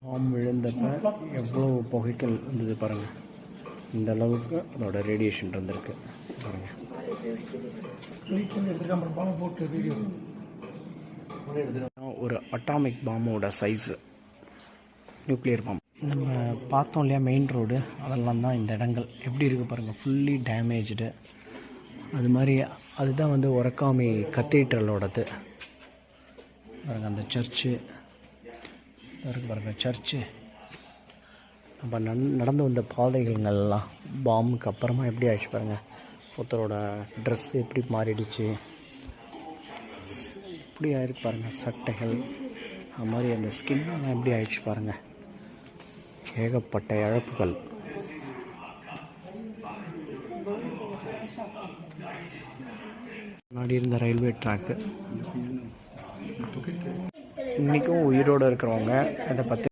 Bomb விழுந்தப்ப எவ்வளோ புகைகள் இருந்தது பாருங்கள். இந்த அளவுக்கு அதோட ரேடியேஷன் இருந்திருக்கு பாருங்கள். ஒரு அட்டாமிக் பாம்போட சைஸு, நியூக்ளியர் பாம். நம்ம பார்த்தோம் இல்லையா மெயின் ரோடு, அதெல்லாம் தான் இந்த இடங்கள். எப்படி இருக்குது பாருங்கள், ஃபுல்லி டேமேஜ்டு. அது மாதிரி அதுதான் வந்து ஒரக்காமி கத்தீட்ரலோடது பாருங்கள். அந்த சர்ச்சு இருக்குது பாருங்கள், சர்ச்சு. நம்ம நடந்து வந்த பாதைகள்லாம் பாம்புக்கு அப்புறமா எப்படி ஆயிடுச்சு பாருங்கள். ஒருத்தரோட ட்ரெஸ் எப்படி மாறிடுச்சு, எப்படி ஆயிருக்கு பாருங்கள். சட்டைகள் அது மாதிரி அந்த ஸ்கின்லாம் எப்படி ஆயிடுச்சு பாருங்கள். ஏகப்பட்ட இழப்புகள். முன்னாடி இருந்த ரயில்வே ட்ராக்கு இன்றைக்கும் உயிரோடு இருக்கிறவங்க அதை பற்றி